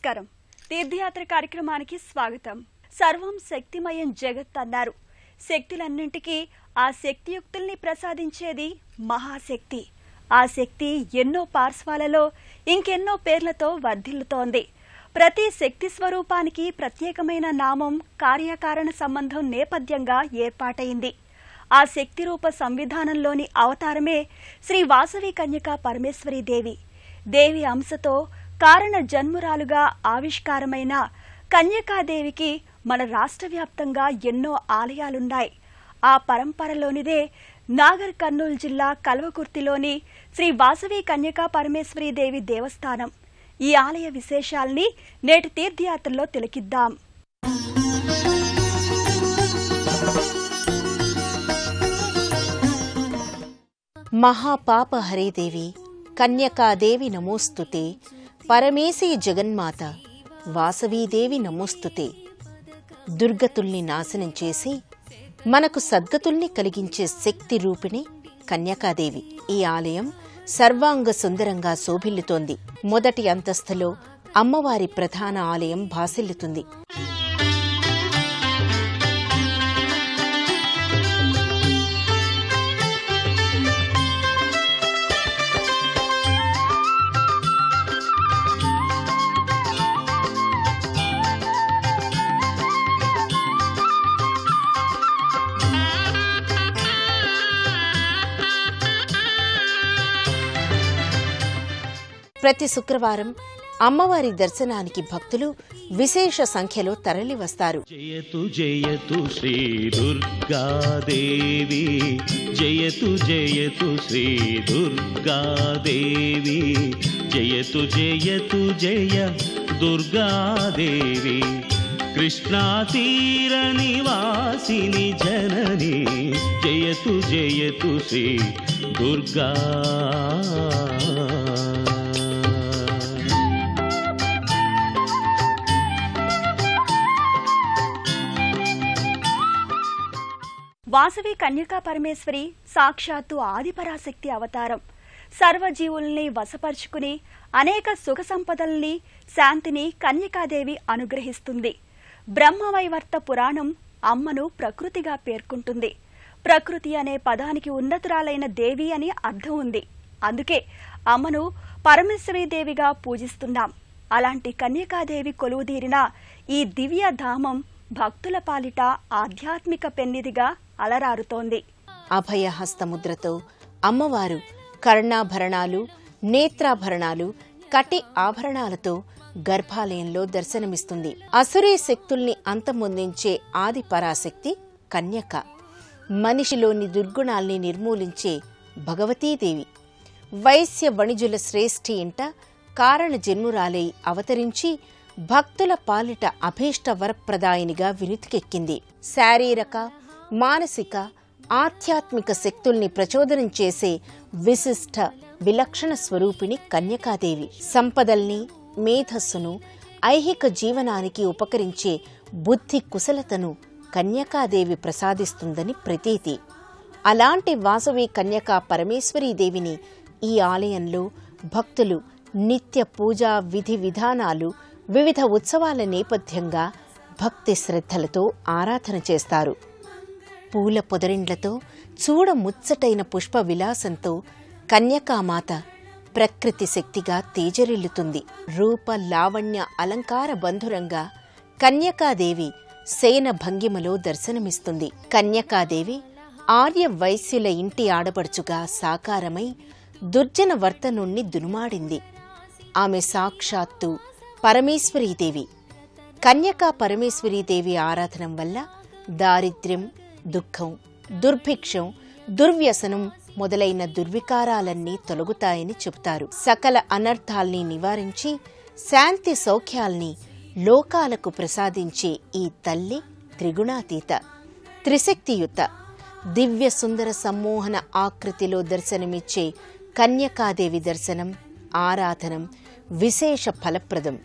నమస్కారం. తీర్థయాత్ర కార్యక్రమానికి స్వాగతం. సర్వం శక్తిమయం జగత్ అన్నారు. శక్తులన్నింటికీ ఆ శక్తియుక్తుల్ని ప్రసాదించేది మహాశక్తి. ఆ శక్తి ఎన్నో పార్శ్వాలలో ఇంకెన్నో పేర్లతో వర్ధిల్లుతోంది. ప్రతి శక్తి స్వరూపానికి ప్రత్యేకమైన నామం, కార్యకారణ సంబంధం నేపథ్యంగా ఏర్పాటైంది. ఆ శక్తి రూప సంవిధానంలోని అవతారమే శ్రీ వాసవి కన్యకా పరమేశ్వరీ దేవి. దేవి అంశతో కారణ జన్మురాలుగా ఆవిష్కారమైన కన్యకాదేవికి మన రాష్ట్ర వ్యాప్తంగా ఎన్నో ఆలయాలున్నాయి. ఆ పరంపరలోనిదే నాగర్ కర్నూలు జిల్లా కల్వకుర్తిలోని శ్రీ వాసవి కన్యకా పరమేశ్వరీ దేవి దేవస్థానం. ఈ ఆలయ విశేషాల్ని నేటి తీర్థయాత్రలో తిలకిద్దాం. మహాపాపహరేదేవి కన్యకాదేవి నమోస్తుతే, పరమేశీ జగన్మాత వాసవీదేవి నమోస్తుతే. దుర్గతుల్ని నాశనం చేసి మనకు సద్గతుల్ని కలిగించే శక్తి రూపిణి కన్యకాదేవి. ఈ ఆలయం సర్వాంగ సుందరంగా శోభిల్లుతోంది. మొదటి అంతస్తులో అమ్మవారి ప్రధాన ఆలయం భాసిల్లుతుంది. ప్రతి శుక్రవారం అమ్మవారి దర్శనానికి భక్తులు విశేష సంఖ్యలో తరలివస్తారు. జయతు జయతు శ్రీ దుర్గాదేవి, జయతు జయతు శ్రీ దుర్గాదేవి, జయతు జయతు జయ దుర్గాదేవి, కృష్ణా తీర నివాసిని జనని, జయతు జయతు శ్రీ దుర్గా. వాసవి కన్యకా పరమేశ్వరి సాక్షాత్తు ఆదిపరాశక్తి అవతారం. సర్వజీవుల్ని వశపరుచుకుని అనేక సుఖ సంపదల్ని, శాంతిని కన్యకాదేవి అనుగ్రహిస్తుంది. బ్రహ్మవైవర్త పురాణం అమ్మను ప్రకృతిగా పేర్కొంటుంది. ప్రకృతి అనే పదానికి ఉన్నతురాలైన దేవి అని అర్థం ఉంది. అందుకే అమ్మను పరమేశ్వరీదేవిగా పూజిస్తున్నాం. అలాంటి కన్యకాదేవి కొలువుదీరిన ఈ దివ్య ధామం భక్తుల పాలిట ఆధ్యాత్మిక పెన్నిదిగా అలరారుతోంది. అభయహస్తముద్రతో అమ్మవారు కర్ణాభరణాలు, నేత్రాభరణాలు, కటి ఆభరణాలతో గర్భాలయంలో దర్శనమిస్తుంది. అసురీ శక్తుల్ని అంతమొందించే ఆది పరాశక్తి కన్యక. మనిషిలోని దుర్గుణాల్ని నిర్మూలించే భగవతీదేవి. వైశ్య వణిజుల శ్రేష్ఠి ఇంట కారణ జన్మురాలై అవతరించి భక్తుల పాలిట అభీష్ట వరప్రదాయినిగా వినుతికెక్కింది. శారీరక, మానసిక, ఆధ్యాత్మిక శక్తుల్ని ప్రచోదనం చేసే విశిష్ట విలక్షణ స్వరూపిణి కన్యకాదేవి. సంపదల్ని, మేధస్సును, ఐహిక జీవనానికి ఉపకరించే బుద్ధి కుశలతను కన్యకాదేవి ప్రసాదిస్తుందని ప్రతీతి. అలాంటి వాసవి కన్యకా పరమేశ్వరీదేవిని ఈ ఆలయంలో భక్తులు నిత్య పూజా విధి విధానాలు, వివిధ ఉత్సవాల నేపథ్యంగా భక్తి శ్రద్ధలతో ఆరాధన చేస్తారు. పూల పొదరిండ్లతో, చూడముచ్చటైన పుష్ప విలాసంతో కన్యకామాత ప్రకృతి శక్తిగా తేజరిల్లుతుంది. రూప లావణ్య అలంకార బంధురంగా కన్యకాదేవి శయన భంగిమలో దర్శనమిస్తుంది. కన్యకాదేవి ఆర్య వైశ్యుల ఇంటి ఆడపడుచుగా సాకారమై దుర్జన వర్తనుణ్ణి దునుమాడింది. ఆమె సాక్షాత్తు పరమేశ్వరీదేవి. కన్యకా పరమేశ్వరీదేవి ఆరాధనం వల్ల దారిద్ర్యం, దుఃఖం, దుర్భిక్షం, దుర్వ్యసనం మొదలైన దుర్వికారాలన్నీ తొలగుతాయని చెబుతారు. సకల అనర్థాల్ని నివారించి శాంతి సౌఖ్యాల్ని లోకాలకు ప్రసాదించే ఈ తల్లి త్రిగుణాతీత, త్రిశక్తియుత, దివ్య సుందర సమ్మోహన ఆకృతిలో దర్శనమిచ్చే కన్యకాదేవి దర్శనం, ఆరాధనం విశేష ఫలప్రదం.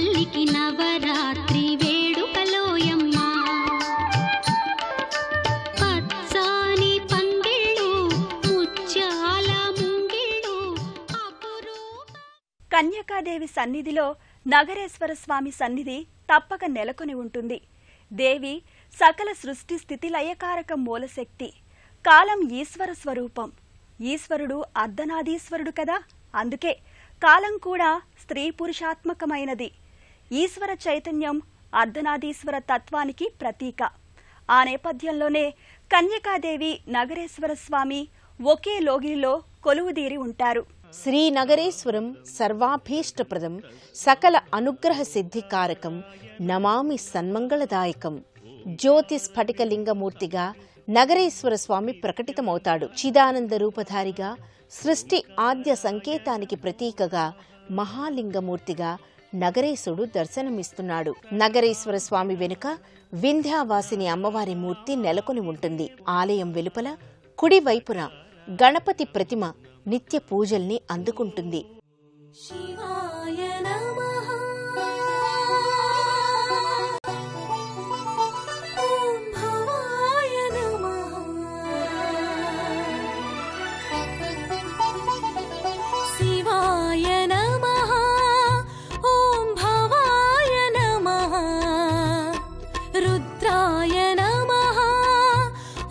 తల్లికి నవరాత్రి వేడుకలోయమ్మ పచ్చాని పందిళ్ళు ముత్యాల ముంగిళ్ళు అపురూప. కన్యకాదేవి సన్నిధిలో నగరేశ్వర స్వామి సన్నిధి తప్పక నెలకొని ఉంటుంది. దేవి సకల సృష్టి స్థితి లయకారక మూలశక్తి. కాలం ఈశ్వర స్వరూపం. ఈశ్వరుడు అర్ధనాదీశ్వరుడు కదా. అందుకే కాలం కూడా స్త్రీ పురుషాత్మకమైనది. ఈశ్వర చైతన్యం అర్ధనాదీశ్వర తత్వానికి ప్రతీక. ఆ నేపథ్యంలోనే కన్యకాదేవి నగరేశ్వర స్వామి ఒకే లోగిలిలో కొలువుదీరి ఉంటారు. శ్రీ నగరేశ్వరం సర్వాభీష్టప్రదం సకల అనుగ్రహ సిద్ధికారకం నమామి సన్మంగళదాయకం. జ్యోతి స్ఫటికలింగమూర్తిగా నగరేశ్వర స్వామి ప్రకటితమవుతాడు. చిదానంద రూపధారిగా సృష్టి ఆద్య సంకేతానికి ప్రతీకగా మహాలింగమూర్తిగా నగరేశుడు దర్శనమిస్తున్నాడు. నగరేశ్వర స్వామి వెనుక వింధ్యావాసిని అమ్మవారి మూర్తి నెలకొని ఉంటుంది. ఆలయం వెలుపల కుడి వైపున గణపతి ప్రతిమ నిత్య పూజల్ని అందుకుంటుంది. శివాయ నమః ఓం భవాయ నమః శివాయ నమః ఓం భవాయ నమః రుద్రాయ నమః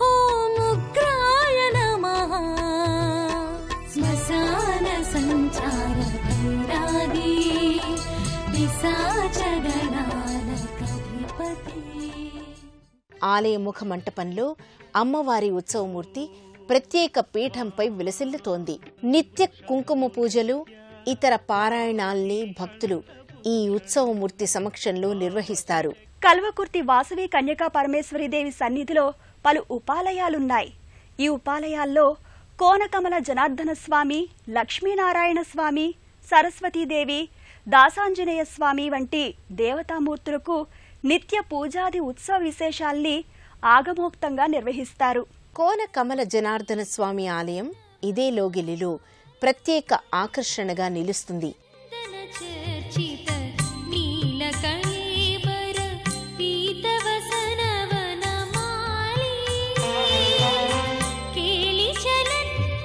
ఓం ఉగ్రాయ నమః శ్మశాన సంచార భైరాగి పిశాచ గణాధిపతి. ఆలయ ముఖ మంటపంలో అమ్మవారి ఉత్సవమూర్తి ప్రత్యేక పీఠంపై విలసిల్లుతోంది. నిత్య కుంకుమ పూజలు, ఇతర పారాయణాల్ని భక్తులు ఈ ఉత్సవమూర్తి సమక్షంలో నిర్వహిస్తారు. కల్వకుర్తి వాసవి కన్యకా పరమేశ్వరీదేవి సన్నిధిలో పలు ఉపాలయాలున్నాయి. ఈ ఉపాలయాల్లో కోనకమల జనార్దన స్వామి, లక్ష్మీనారాయణ స్వామి, సరస్వతీదేవి, దాసాంజనేయ స్వామి వంటి దేవతామూర్తులకు నిత్య పూజాది ఉత్సవ విశేషాల్ని ఆగమోక్తంగా నిర్వహిస్తారు. కోన కమల జనార్దన స్వామి ఆలయం ఇదే లోగిలిలో ప్రత్యేక ఆకర్షణగా నిలుస్తుంది. చర్చిత నీలకళేబర పీతవసనవనమాలి కేలిచలన్మణి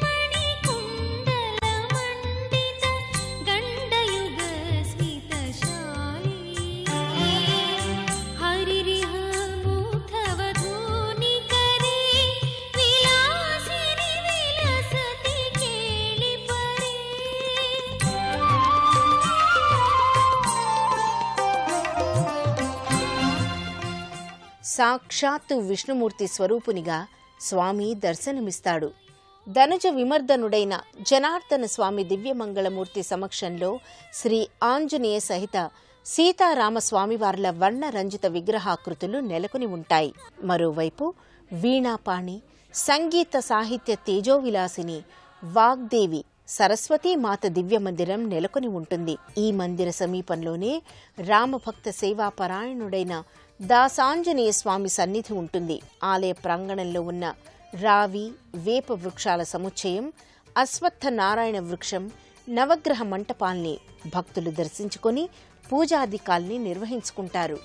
కుండలమండిత గండయుగ స్మితశాలి హరిరిహ మూర్ధవధూనికరే విలాసిని విలసతి కేళిపరే. సాక్షాత్తు విష్ణుమూర్తి స్వరూపునిగా స్వామి దర్శనమిస్తాడు. ధనుజ విమర్దనుడైన జనార్దన స్వామి దివ్యమంగళమూర్తి సమక్షంలో శ్రీ ఆంజనేయ సహిత సీతారామస్వామివార్ల వర్ణరంజిత విగ్రహాకృతులు నెలకొని ఉంటాయి. మరోవైపు వీణాపాణి, సంగీత సాహిత్య తేజోవిలాసిని వాగ్దేవి సరస్వతీమాత దివ్యమందిరం నెలకొని ఉంటుంది. ఈ మందిర సమీపంలోనే రామభక్త సేవాపరాయణుడైన దాసాంజనేయ స్వామి సన్నిధి ఉంటుంది. ఆలయ ప్రాంగణంలో ఉన్న రావి, వేప వృక్షాల సముచ్చయం, అశ్వత్థ నారాయణ వృక్షం, నవగ్రహ మంటపాల్ని భక్తులు దర్శించుకొని పూజాధికాల్ని నిర్వహించుకుంటారు.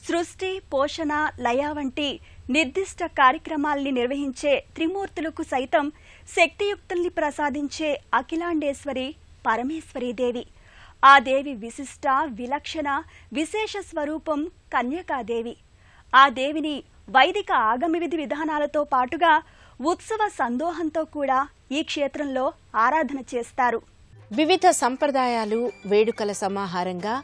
సృష్టి, పోషణ, లయ వంటి నిర్దిష్ట కార్యక్రమాల్ని నిర్వహించే త్రిమూర్తులకు సైతం శక్తియుక్తుల్ని ప్రసాదించే అఖిలాండేశ్వరి పరమేశ్వరీదేవి. ఆ దేవి విశిష్ట, విలక్షణ, విశేష స్వరూపం కన్యకాదేవి. ఆ దేవిని వైదిక ఆగమ విధి విధానాలతో పాటుగా ఉత్సవ సందోహంతో కూడా ఈ క్షేత్రంలో ఆరాధన చేస్తారు. వివిధ సంప్రదాయాలు, వేడుకల సమాహారంగా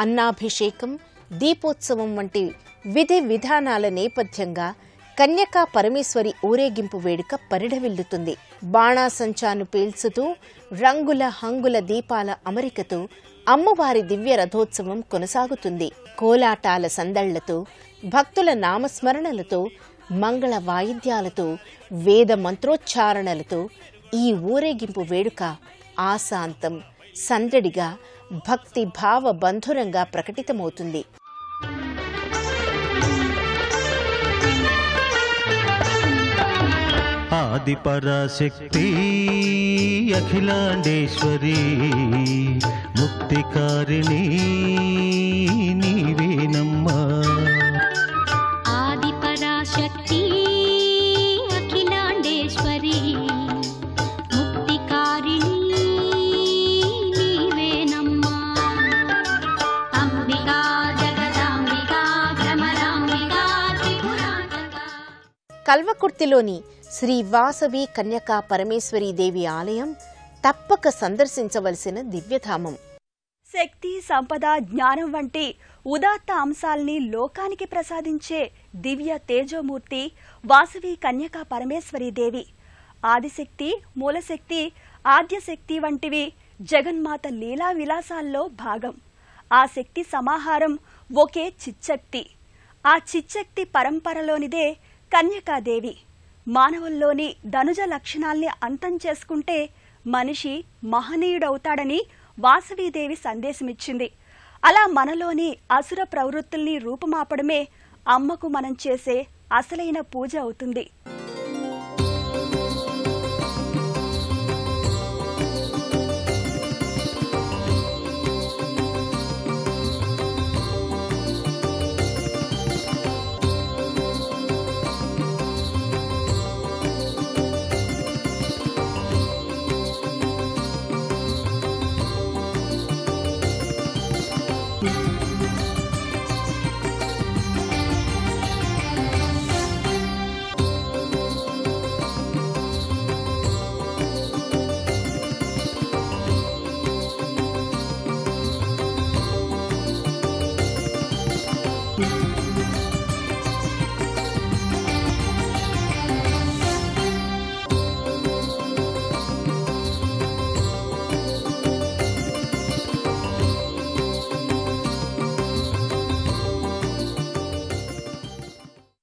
అన్నాభిషేకం, దీపోత్సవం వంటి విధి విధానాల నేపథ్యంగా కన్యకా పరమేశ్వరి ఊరేగింపు వేడుక పరిఢవిల్లుతుంది. బాణాసంచాను పేల్చుతూ రంగుల హంగుల దీపాల అమరికతో అమ్మవారి దివ్య రథోత్సవం కొనసాగుతుంది. కోలాటాల సందళ్లతో, భక్తుల నామస్మరణలతో, మంగళ వాయిద్యాలతో, వేద మంత్రోచ్చారణలతో ఈ ఊరేగింపు వేడుక ఆశాంతం సందడిగా భక్తి భావ బంధురంగా ప్రకటితమవుతుంది. ఆదిపరాశక్తి అఖిలాండేశ్వరి ముక్తికారిణి నీవేనమ్మా. ఆదిపరాశక్తి అఖిలాండేశ్వరి ముక్తికారిణి నీవేనమ్మా. అంబికా జగదాంబికా భ్రమరాంబికా త్రిపురాంతకా. కల్వకుర్తిలోని శ్రీ వాసవి కన్యకా పరమేశ్వరీ దేవి ఆలయం తప్పక సందర్శించవలసిన దివ్యధామం. శక్తి, సంపద, జ్ఞానం వంటి ఉదాత్త అంశాల్ని లోకానికి ప్రసాదించే దివ్య తేజోమూర్తి వాసవి కన్యకా పరమేశ్వరీ దేవి. ఆదిశక్తి, మూలశక్తి, ఆద్యశక్తి వంటివి జగన్మాత లీలా విలాసాల్లో భాగం. ఆ శక్తి సమాహారం ఒకే చిచ్చక్తి. ఆ చిచ్చక్తి పరంపరలోనిదే కన్యకాదేవి. మానవుల్లోని ధనుజ లక్షణాల్ని అంతం చేసుకుంటే మనిషి మహనీయుడవుతాడని వాసవీదేవి సందేశమిచ్చింది. అలా మనలోని అసుర ప్రవృత్తుల్ని రూపుమాపడమే అమ్మకు మనం చేసే అసలైన పూజ అవుతుంది.